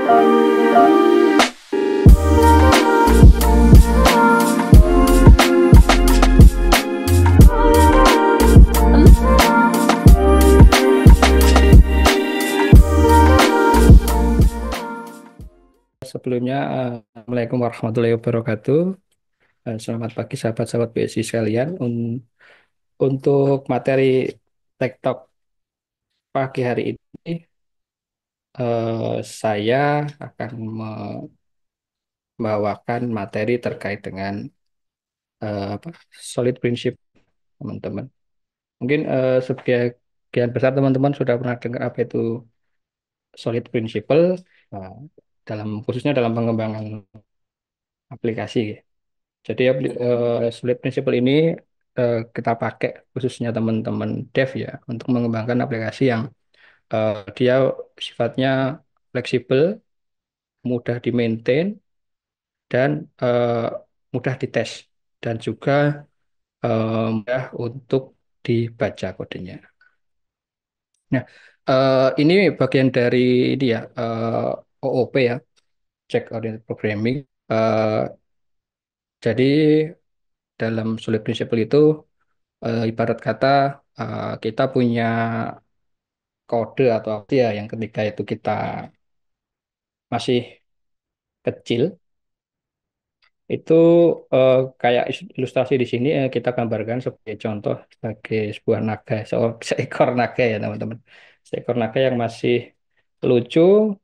Sebelumnya, Assalamualaikum warahmatullahi wabarakatuh. Selamat pagi sahabat-sahabat BSI sekalian. Untuk materi TikTok pagi hari ini, saya akan membawakan materi terkait dengan apa, solid prinsip, teman-teman. Mungkin sebagian besar teman-teman sudah pernah dengar apa itu solid principle, uh, khususnya dalam pengembangan aplikasi. Jadi Split Principle ini kita pakai khususnya teman-teman dev ya untuk mengembangkan aplikasi yang dia sifatnya fleksibel, mudah di-maintain dan mudah dites dan juga mudah untuk dibaca kodenya. Nah, ini bagian dari ini ya OOP ya, Check Oriented Programming. Eh, jadi dalam Solid Principle itu ibarat kata kita punya kode atau apa ya yang ketika itu kita masih kecil itu kayak ilustrasi di sini kita gambarkan sebagai contoh sebagai sebuah naga seekor naga ya teman-teman, seekor naga yang masih lucu,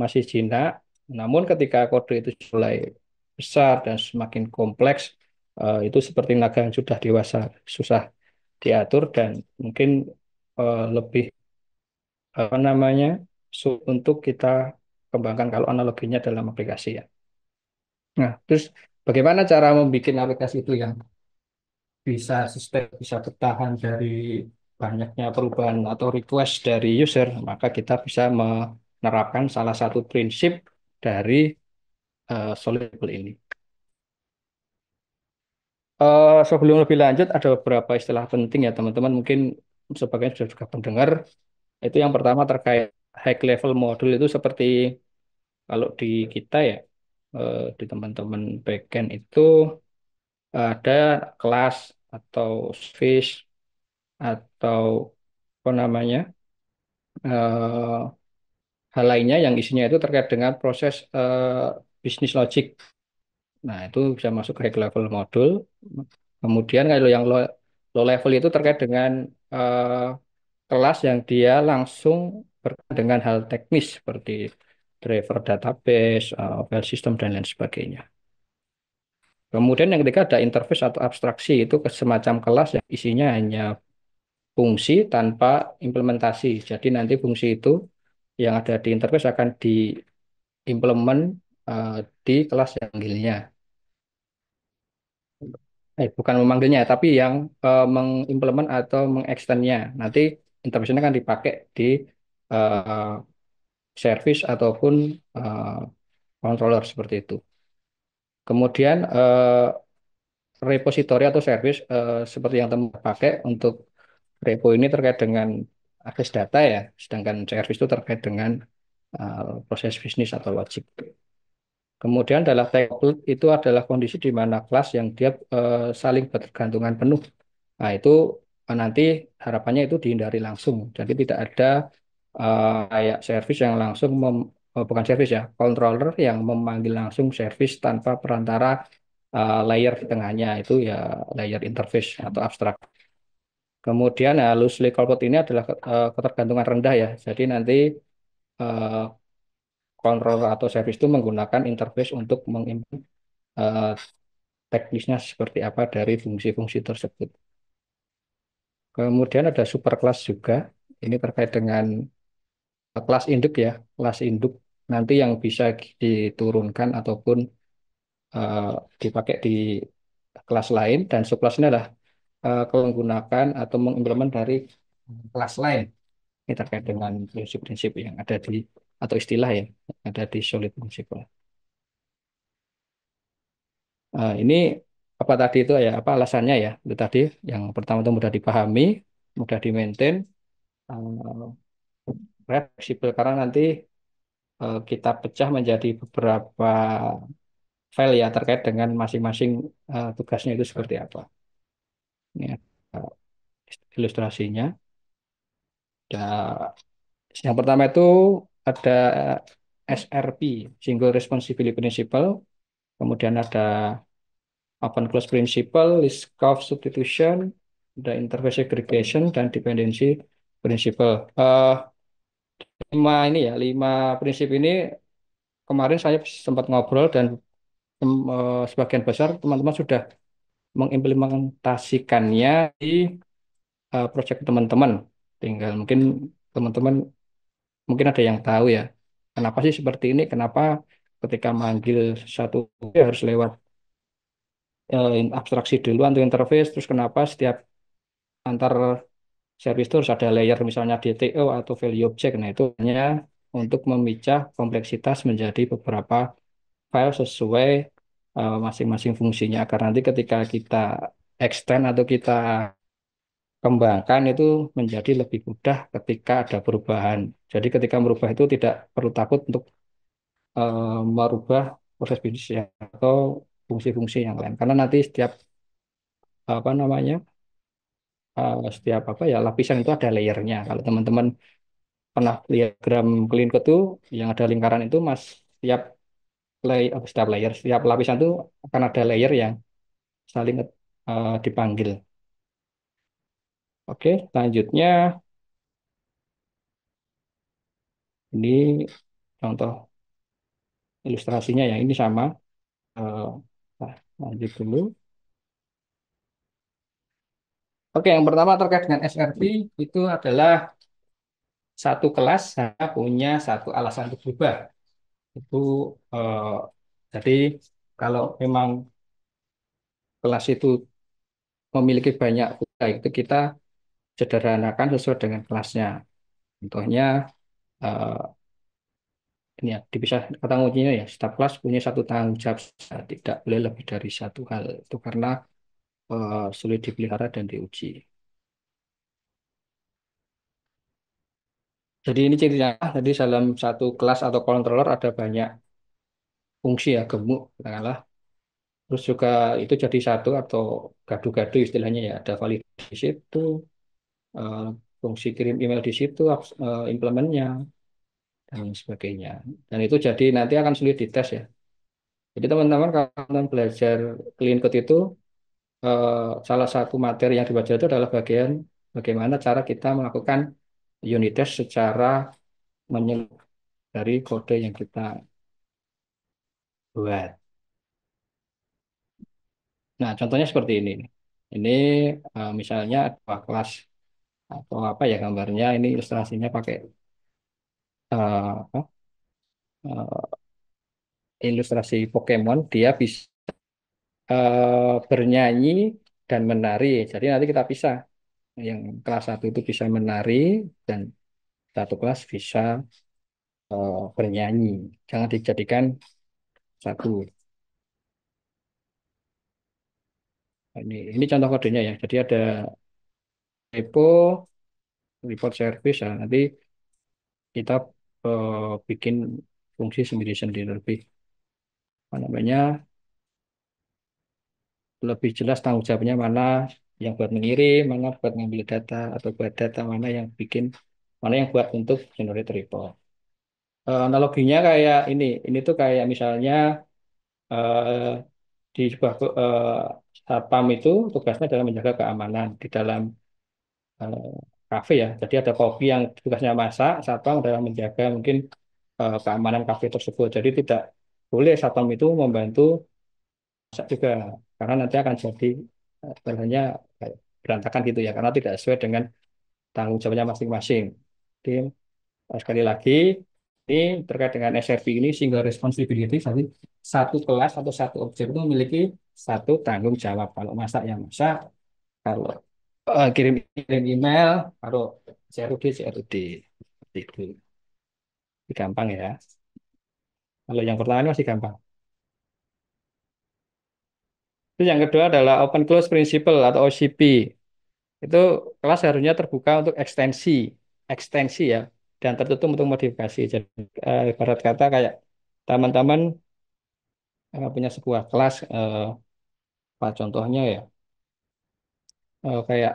masih jinak, namun ketika kode itu mulai besar dan semakin kompleks, itu seperti naga yang sudah dewasa, susah diatur dan mungkin lebih apa namanya untuk kita kembangkan kalau analoginya dalam aplikasi ya. Nah, terus bagaimana cara membuat aplikasi itu yang bisa sustain, bisa bertahan dari banyaknya perubahan atau request dari user? Maka kita bisa menerapkan salah satu prinsip dari Solidable ini. Sebelum lebih lanjut, ada beberapa istilah penting ya teman-teman. Mungkin sebagian sudah juga pendengar. Itu yang pertama terkait high level module itu seperti kalau di kita ya, di teman-teman backend itu ada kelas atau service atau apa namanya hal lainnya yang isinya itu terkait dengan proses bisnis logic. Nah, itu bisa masuk ke high level module. Kemudian kalau yang low level itu terkait dengan kelas yang dia langsung berkaitan dengan hal teknis seperti driver database, file system, dan lain sebagainya. Kemudian yang ketiga ada interface atau abstraksi, itu semacam kelas yang isinya hanya fungsi tanpa implementasi. Jadi nanti fungsi itu yang ada di interface akan diimplement eh, di kelas yang manggilnya. Bukan memanggilnya, tapi yang mengimplement atau mengextendnya. Nanti interface-nya akan dipakai di eh, service ataupun eh, controller seperti itu. Kemudian repository atau service seperti yang teman pakai untuk repo ini terkait dengan akses data ya, sedangkan service itu terkait dengan proses bisnis atau logic. Kemudian dalam table itu adalah kondisi di mana kelas yang dia saling bergantungan penuh. Nah, itu nanti harapannya itu dihindari langsung. Jadi tidak ada kayak service yang langsung bukan service ya, controller yang memanggil langsung service tanpa perantara layer di tengahnya itu ya layer interface atau abstrak. Kemudian loosely coupled ini adalah ketergantungan rendah ya. Jadi nanti eh, controller atau service itu menggunakan interface untuk mengimplement teknisnya seperti apa dari fungsi-fungsi tersebut. Kemudian ada superclass juga. Ini terkait dengan kelas induk ya, kelas induk nanti yang bisa diturunkan ataupun eh, dipakai di kelas lain dan subclass ini adalah menggunakan atau mengimplement dari kelas lain. Ini terkait dengan prinsip-prinsip yang ada di atau istilah ya yang ada di Solid Principle. Ini apa tadi itu ya apa alasannya ya itu tadi yang pertama itu mudah dipahami, mudah di maintain, fleksibel karena nanti kita pecah menjadi beberapa file ya terkait dengan masing-masing tugasnya itu seperti apa. Ini ada ilustrasinya. Ada, yang pertama itu ada SRP, Single Responsibility Principle. Kemudian ada Open Close Principle, List Scope Substitution, ada Interface Segregation, dan Dependency Principle. Lima ini ya, lima prinsip ini kemarin saya sempat ngobrol dan sebagian besar teman-teman sudah mengimplementasikannya di proyek teman-teman. Tinggal mungkin teman-teman mungkin ada yang tahu ya, kenapa sih seperti ini? Kenapa ketika manggil satu harus lewat abstraksi dulu atau interface, terus kenapa setiap antar service itu harus ada layer misalnya DTO atau value object. Nah, itu hanya untuk memecah kompleksitas menjadi beberapa file sesuai masing-masing fungsinya. Karena nanti ketika kita extend atau kita kembangkan itu menjadi lebih mudah ketika ada perubahan. Jadi ketika merubah itu tidak perlu takut untuk merubah proses bisnis atau fungsi-fungsi yang lain. Karena nanti setiap apa namanya setiap apa ya lapisan itu ada layernya. Kalau teman-teman pernah lihat diagram clean code itu yang ada lingkaran itu mas setiap setiap layer setiap lapisan itu akan ada layer yang saling dipanggil. Oke, selanjutnya ini contoh ilustrasinya ya ini sama. Eh, nah, lanjut dulu. Oke, yang pertama terkait dengan SRP itu adalah satu kelas saya punya satu alasan untuk berubah. Itu eh, jadi kalau memang kelas itu memiliki banyak buku, itu kita sederhanakan sesuai dengan kelasnya. Contohnya eh, ini ya dipisah kata kuncinya ya. Setiap kelas punya satu tanggung jawab, tidak boleh lebih dari satu hal. Itu karena sulit dipelihara dan diuji. Jadi ini cirinya. Jadi dalam satu kelas atau controller ada banyak fungsi ya gemuk katakanlah. Terus juga itu jadi satu atau gadu-gadu istilahnya ya. Ada validasi di situ, eh, fungsi kirim email di situ, implementnya dan lain sebagainya. Dan itu jadi nanti akan sulit dites ya. Jadi teman-teman kalau teman belajar clean code itu salah satu materi yang dibaca itu adalah bagian bagaimana cara kita melakukan unit test secara menyeluruh dari kode yang kita buat. Nah, contohnya seperti ini. Ini misalnya dua kelas atau apa ya gambarnya ini ilustrasinya pakai apa, ilustrasi Pokemon dia bisa bernyanyi dan menari. Jadi nanti kita pisah. Yang kelas satu itu bisa menari dan satu kelas bisa bernyanyi. Jangan dijadikan satu. Ini contoh kodenya ya. Jadi ada repo, report service. Nah, nanti kita bikin fungsi sendiri-sendiri lebih apa namanya lebih jelas tanggung jawabnya mana yang buat mengirim, mana buat ngambil data atau buat data mana yang bikin mana yang buat untuk generate report. Analoginya kayak ini tuh kayak misalnya eh, di sebuah satpam itu tugasnya adalah menjaga keamanan di dalam eh, kafe ya. Jadi ada kopi yang tugasnya masak, satpam adalah menjaga mungkin keamanan kafe tersebut. Jadi tidak boleh satpam itu membantu masak juga karena nanti akan jadi sebenarnya berantakan gitu ya karena tidak sesuai dengan tanggung jawabnya masing-masing. Jadi sekali lagi ini terkait dengan SRP ini single responsibility jadi satu kelas atau satu objek itu memiliki satu tanggung jawab. Kalau masak yang masak, kalau kirim email, kalau CRUD CRUD. Seperti itu. Ini gampang ya. Kalau yang pertama ini masih gampang. Terus yang kedua adalah Open Close Principle atau OCP. Itu kelas harusnya terbuka untuk ekstensi. Ekstensi ya. dan tertutup untuk modifikasi. Jadi ibarat kata kayak teman-teman punya sebuah kelas, apa contohnya ya, kayak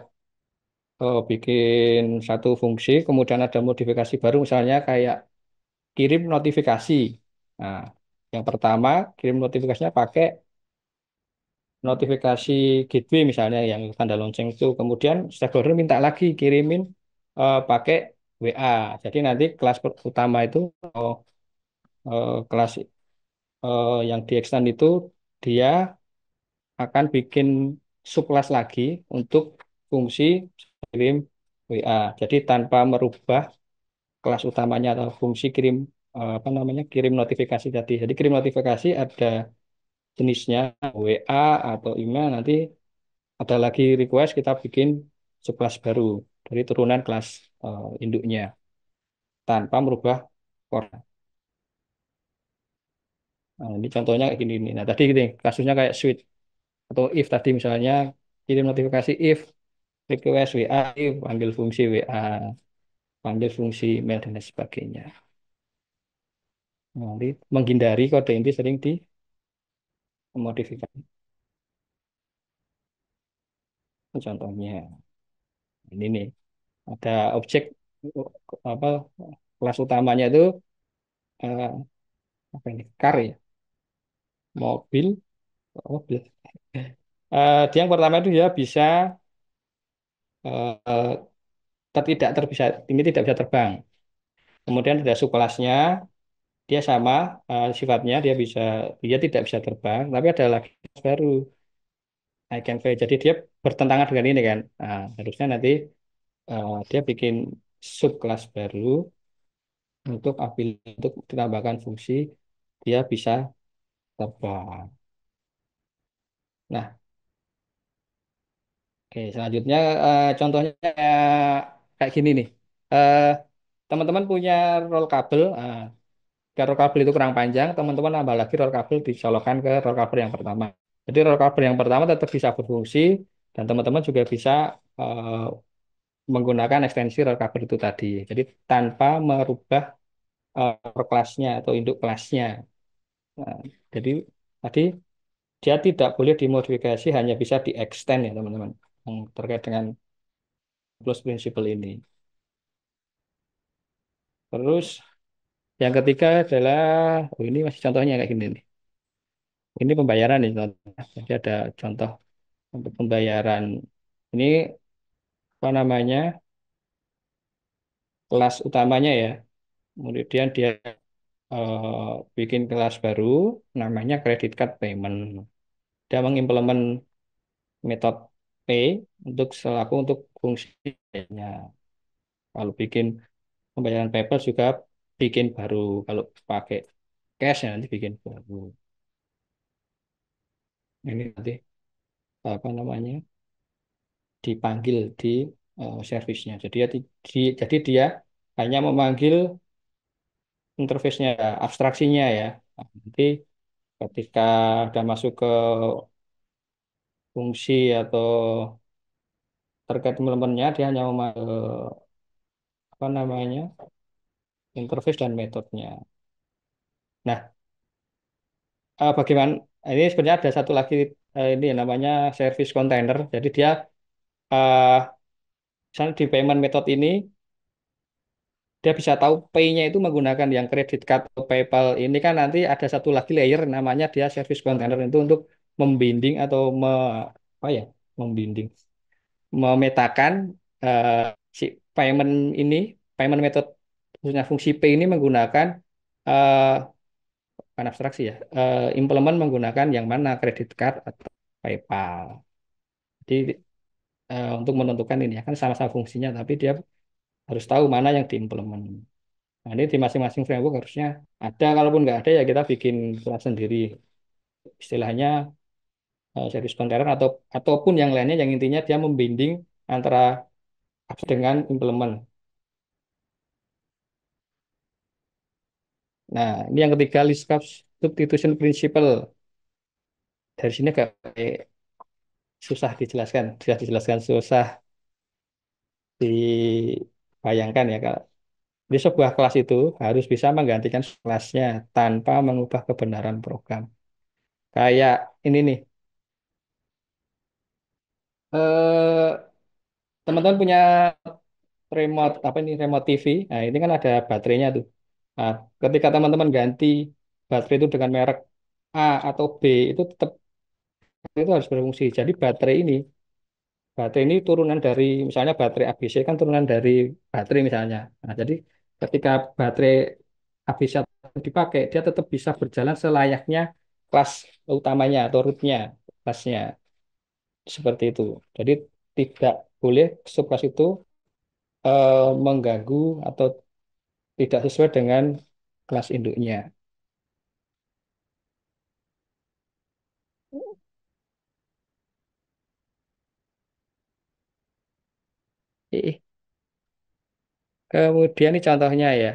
bikin satu fungsi, kemudian ada modifikasi baru, misalnya kayak kirim notifikasi. Nah, yang pertama kirim notifikasinya pakai notifikasi gateway misalnya yang tanda lonceng itu. Kemudian stakeholder minta lagi kirimin pakai WA. Jadi nanti kelas utama itu kelas yang di extend itu dia akan bikin subkelas lagi untuk fungsi kirim WA. Jadi tanpa merubah kelas utamanya atau fungsi kirim apa namanya kirim notifikasi tadi. Jadi kirim notifikasi ada jenisnya WA atau email, nanti ada lagi request kita bikin subkelas baru dari turunan kelas induknya tanpa merubah core. Nah, ini contohnya kayak gini nih. Nah, tadi gini, kasusnya kayak switch atau if tadi misalnya kirim notifikasi if request WA, if panggil fungsi WA, panggil fungsi mail dan lain sebagainya. Nah, nanti menghindari kode inti sering dimodifikasi. Contohnya ini nih, ada objek apa kelas utamanya itu eh, apa ini car ya, mobil, mobil. Dia yang pertama itu dia bisa eh, tidak terbisa ini tidak bisa terbang. Kemudian ada subkelasnya, dia sama sifatnya, dia tidak bisa terbang, tapi ada lagi kelas baru I can fly. Jadi dia bertentangan dengan ini kan. Nah, harusnya nanti dia bikin subkelas baru untuk ditambahkan fungsi dia bisa terbang. Nah, oke, selanjutnya contohnya kayak gini nih. Eh, Teman-teman punya roll kabel. Jika roll kabel itu kurang panjang, teman-teman nambah lagi roll kabel dicolokkan ke roll kabel yang pertama. Jadi roll kabel yang pertama tetap bisa berfungsi dan teman-teman juga bisa menggunakan ekstensi roll kabel itu tadi. Jadi tanpa merubah core kelasnya atau induk kelasnya. Nah, jadi tadi dia tidak boleh dimodifikasi, hanya bisa di extend ya teman-teman. Yang terkait dengan close principle ini. Terus yang ketiga adalah, oh ini masih contohnya kayak gini nih. Ini pembayaran nih contohnya. Jadi ada contoh untuk pembayaran. Ini apa namanya kelas utamanya ya. Kemudian dia bikin kelas baru namanya credit card payment. Dia mengimplement metode pay untuk fungsinya. Kalau bikin pembayaran PayPal juga bikin baru. Kalau pakai cash ya nanti bikin baru. Ini nanti apa namanya dipanggil di servisnya. Jadi dia hanya memanggil interface-nya, abstraksinya ya. Nah, nanti ketika udah masuk ke fungsi atau terkait elemennya, dia hanya memanggil apa namanya interface dan metodenya. Nah, bagaimana? Ini sebenarnya ada satu lagi ini yang namanya service container. Jadi dia eh, misalnya di payment method ini dia bisa tahu pay-nya itu menggunakan yang credit card atau PayPal. Ini kan nanti ada satu lagi layer namanya dia service container itu untuk membinding atau apa ya, membinding, memetakan eh, si payment ini, payment method khususnya fungsi pay ini menggunakan eh, bukan abstraksi ya, implement menggunakan yang mana credit card atau PayPal. Jadi untuk menentukan ini ya kan sama-sama fungsinya, tapi dia harus tahu mana yang diimplement. Nah, ini di masing-masing framework harusnya ada. Kalaupun nggak ada ya kita bikin kelas sendiri. Istilahnya service container ataupun yang lainnya yang intinya dia membinding antara apps dengan implement. Nah, ini yang ketiga list of substitution principle. Dari sini agak susah dijelaskan, sudah dijelaskan susah dibayangkan ya Kak. Di sebuah kelas itu harus bisa menggantikan kelasnya tanpa mengubah kebenaran program. Kayak ini nih, eh, teman-teman punya remote apa ini remote TV. Nah, ini kan ada baterainya tuh. Nah, ketika teman-teman ganti baterai itu dengan merek A atau B, itu tetap itu harus berfungsi. Jadi baterai ini turunan dari misalnya baterai ABC kan turunan dari baterai misalnya. Nah, jadi ketika baterai ABC dipakai, dia tetap bisa berjalan selayaknya kelas utamanya atau rootnya kelasnya seperti itu. Jadi tidak boleh subkelas itu mengganggu atau tidak sesuai dengan kelas induknya. Ih, kemudian ini contohnya ya,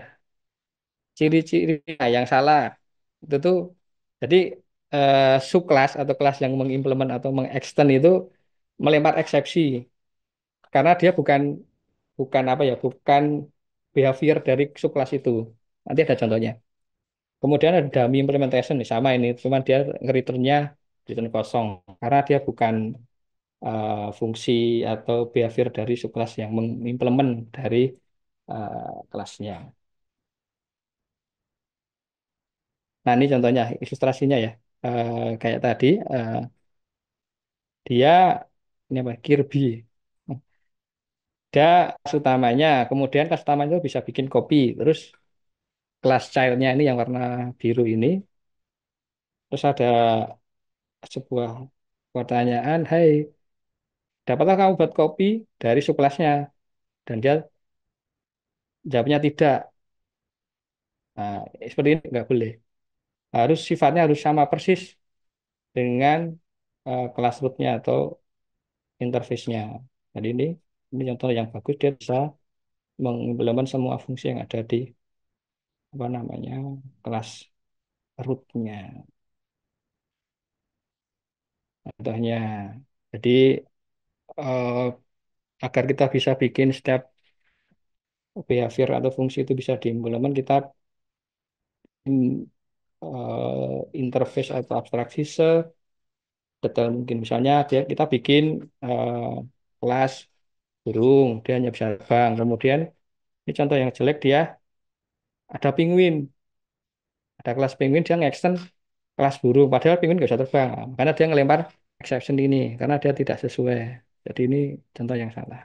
ciri-ciri yang salah itu tuh, jadi eh, subkelas atau kelas yang mengimplement atau mengextend itu melempar eksepsi karena dia bukan bukan apa ya, bukan behavior dari subkelas itu. Nanti ada contohnya. Kemudian ada dummy implementation nih, sama ini, cuman dia nge-returnnya return kosong karena dia bukan fungsi atau behavior dari subkelas yang mengimplement dari kelasnya. Nah, ini contohnya, ilustrasinya ya. Kayak tadi, eh, dia ini apa? Kirby. Dia kelas utamanya, kemudian kelas utamanya itu bisa bikin kopi. Terus kelas childnya ini yang warna biru ini, terus ada sebuah pertanyaan, Hai, dapatkah kamu buat kopi dari subkelasnya? Dan dia jawabnya tidak. Nah, seperti ini nggak boleh. Harus sifatnya harus sama persis dengan kelas rootnya atau interface-nya. Jadi ini contoh yang bagus, dia bisa mengimplement semua fungsi yang ada di apa namanya kelas rootnya. Contohnya, jadi eh, agar kita bisa bikin setiap behavior atau fungsi itu bisa diimplement, kita mm, interface atau abstraksi sedetail mungkin. Misalnya kita bikin eh, kelas burung, dia hanya bisa terbang. Kemudian ini contoh yang jelek, dia ada penguin, ada kelas penguin, dia nge-extend kelas burung, padahal penguin nggak bisa terbang. Nah, karena dia ngelempar exception ini, karena dia tidak sesuai. Jadi ini contoh yang salah.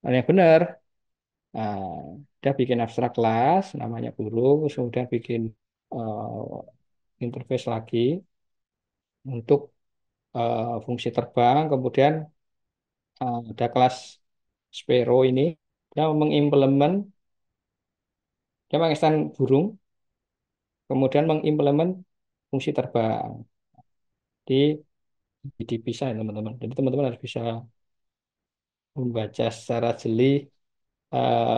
Nah, yang benar, nah, dia bikin abstrak kelas, namanya burung, terus kemudian bikin interface lagi untuk fungsi terbang, kemudian ada kelas Sparrow ini, dia mengimplement, dia mengekstan burung, kemudian mengimplement fungsi terbang di dipisah ya teman-teman. Jadi teman-teman harus bisa membaca secara jeli eh,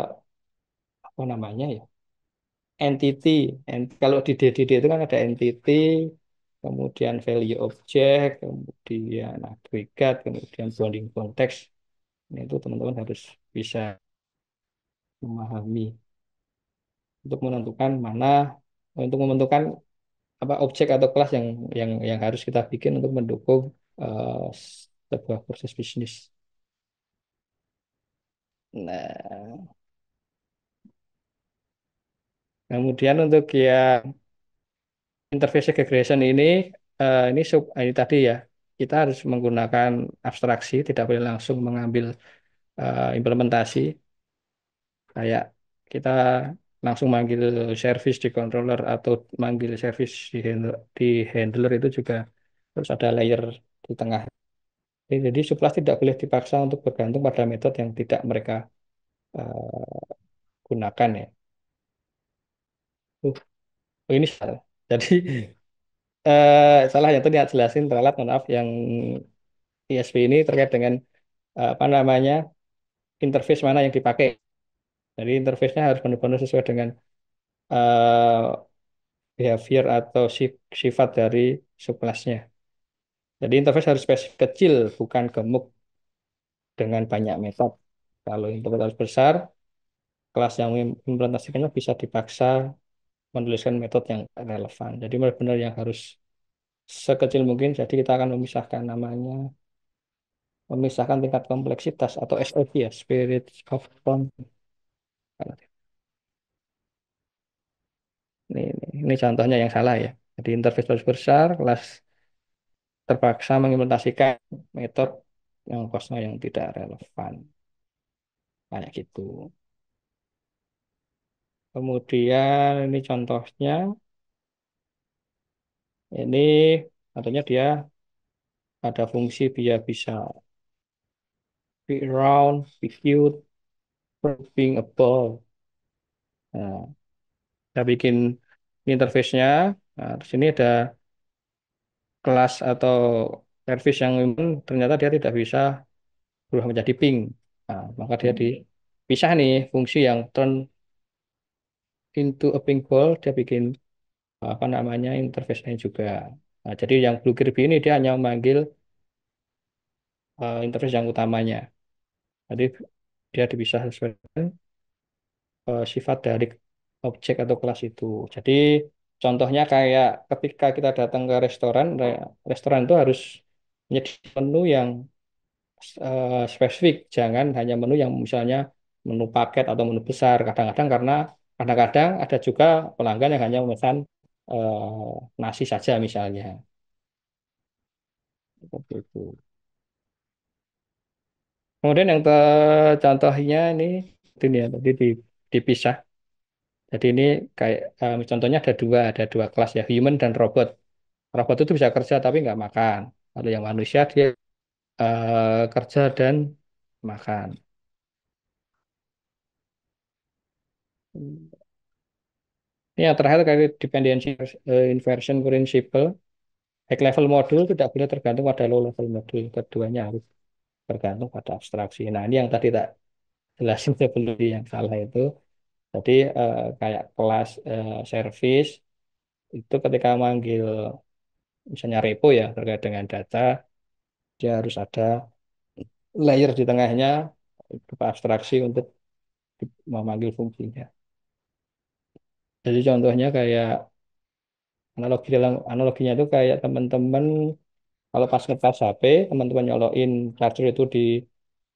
apa namanya ya, entity. Kalau di DDD itu kan ada entity, kemudian value object, kemudian agregat, kemudian bounding context. Nah, itu teman-teman harus bisa memahami untuk menentukan untuk menentukan apa objek atau kelas yang harus kita bikin untuk mendukung eh, sebuah proses bisnis. Nah, kemudian untuk yang interface regression ini tadi ya, kita harus menggunakan abstraksi, tidak boleh langsung mengambil implementasi kayak kita langsung manggil service di controller atau manggil service di handler itu juga terus ada layer di tengah. Jadi suplas tidak boleh dipaksa untuk bergantung pada metode yang tidak mereka gunakan ya. Oh, ini salah. Jadi salah yang tadi saya jelasin ralat, mohon maaf, yang ISP ini terkait dengan apa namanya interface mana yang dipakai. Jadi interface-nya harus benar-benar sesuai dengan eh, behavior atau sifat dari subclass-nya. Jadi interface harus spesifik kecil, bukan gemuk dengan banyak metode. Kalau interface harus besar, kelas yang mengimplementasikannya bisa dipaksa menuliskan metode yang relevan. Jadi benar-benar yang harus sekecil mungkin. Jadi kita akan memisahkan namanya, memisahkan tingkat kompleksitas atau SOP ya, Spirit of Content. Ini contohnya yang salah ya. Jadi interface harus besar, kelas terpaksa mengimplementasikan metode yang kosnya yang tidak relevan. Kayak gitu. Kemudian ini contohnya, ini contohnya dia ada fungsi dia bisa be round, be cute, being a ball. Nah, kita bikin interface-nya. Nah, di sini ada kelas atau service yang ternyata dia tidak bisa berubah menjadi pink. Nah, maka dia dipisah nih fungsi yang turn into a pink ball, dia bikin apa namanya interface-nya juga. Nah, jadi yang blue kirby ini dia hanya memanggil interface yang utamanya. Jadi dia dipisah sesuai dengan sifat dari objek atau kelas itu. Jadi contohnya kayak ketika kita datang ke restoran, restoran itu harus menyediakan menu yang spesifik, jangan hanya menu yang misalnya menu paket atau menu besar. Kadang-kadang ada juga pelanggan yang hanya memesan nasi saja misalnya. Seperti itu. Kemudian yang contohnya ini ya tadi dipisah. Jadi ini kayak contohnya ada dua kelas ya, human dan robot. Robot itu bisa kerja tapi nggak makan. Kalau yang manusia dia kerja dan makan. Ini yang terakhir kayak dependency inversion principle. High level modul tidak boleh tergantung pada low level modul. Keduanya harus tergantung pada abstraksi. Nah, ini yang tadi tak jelasin sebelum yang salah itu. Jadi kayak kelas service itu ketika manggil misalnya repo ya terkait dengan data, dia harus ada layer di tengahnya berupa abstraksi untuk memanggil fungsinya. Jadi contohnya kayak analoginya itu kayak teman-teman kalau pas ngecas HP, teman-teman nyolokin charger itu di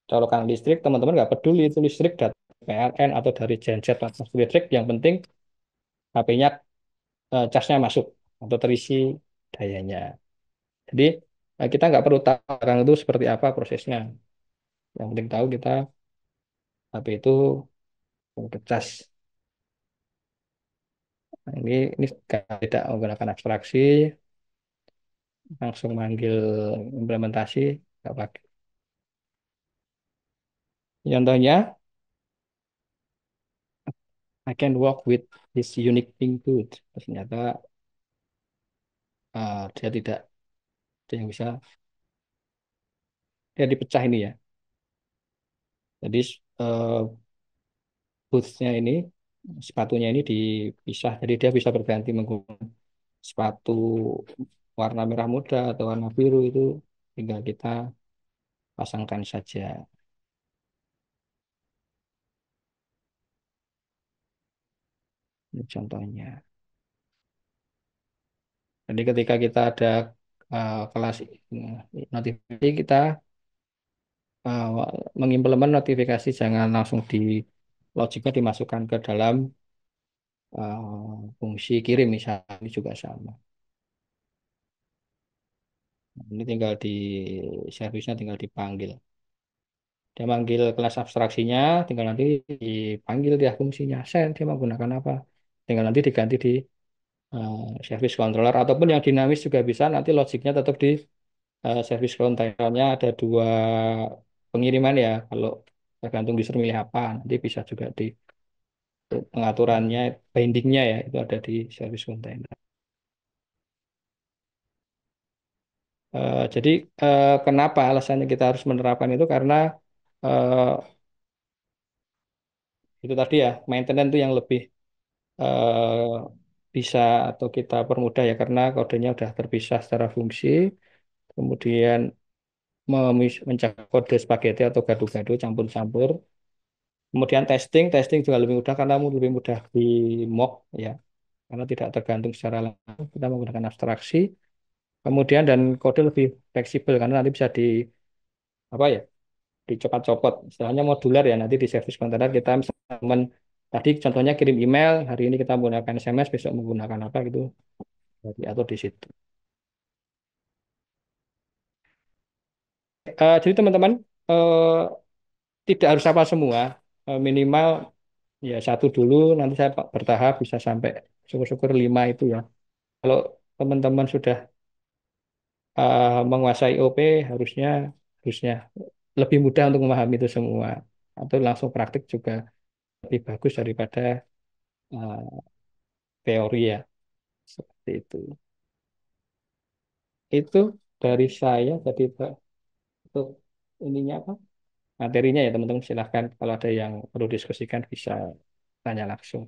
colokan listrik, teman-teman nggak peduli itu listrik dari PLN atau dari genset atau listrik, yang penting HP-nya casnya masuk atau terisi dayanya. Jadi kita nggak perlu tahu sekarang itu seperti apa prosesnya. Yang penting tahu kita HP itu ke cas. Nah, ini tidak menggunakan abstraksi, langsung manggil implementasi, nggak pakai. Contohnya, I can walk with this unique pink boot. Ternyata dia tidak, dia yang bisa, dia dipecah ini ya. Jadi bootsnya ini, sepatunya ini dipisah. Jadi dia bisa berganti menggunakan sepatu warna merah muda atau warna biru itu tinggal kita pasangkan saja. Ini contohnya. Jadi ketika kita ada kelas notifikasi kita uh, mengimplement notifikasi jangan langsung di logiknya dimasukkan ke dalam fungsi kirim misalnya ini juga sama. Ini tinggal di servisnya tinggal dipanggil. Dia manggil kelas abstraksinya, tinggal nanti dipanggil dia fungsinya send dia menggunakan apa. Tinggal nanti diganti di uh, service controller ataupun yang dinamis juga bisa nanti logiknya tetap di service containernya ada dua pengiriman ya. Kalau tergantung user milih apa, nanti bisa juga di pengaturannya, bindingnya ya itu ada di service container. Jadi kenapa alasannya kita harus menerapkan itu karena eh, itu tadi ya maintenance itu yang lebih eh, bisa atau kita permudah ya karena kodenya udah terpisah secara fungsi, kemudian mencari kode spaghetti atau gadu-gadu campur-campur Kemudian testing juga lebih mudah karena lebih mudah di mock ya, karena tidak tergantung secara langsung. Kita menggunakan abstraksi. Kemudian dan kode lebih fleksibel karena nanti bisa di apa ya, dicopot-copot. Istilahnya modular ya, nanti di service container kita misalnya tadi contohnya kirim email, hari ini kita menggunakan SMS, besok menggunakan apa gitu, diatur di situ. Jadi teman-teman, eh, tidak harus apa semua. Minimal ya satu dulu, nanti saya bertahap bisa sampai syukur-syukur 5 itu ya. Kalau teman-teman sudah menguasai OP, harusnya harusnya lebih mudah untuk memahami itu semua. Atau langsung praktik juga lebih bagus daripada eh, teori ya. Seperti itu. Itu dari saya. Jadi untuk ininya apa? Materinya ya teman-teman silahkan kalau ada yang perlu diskusikan bisa tanya langsung.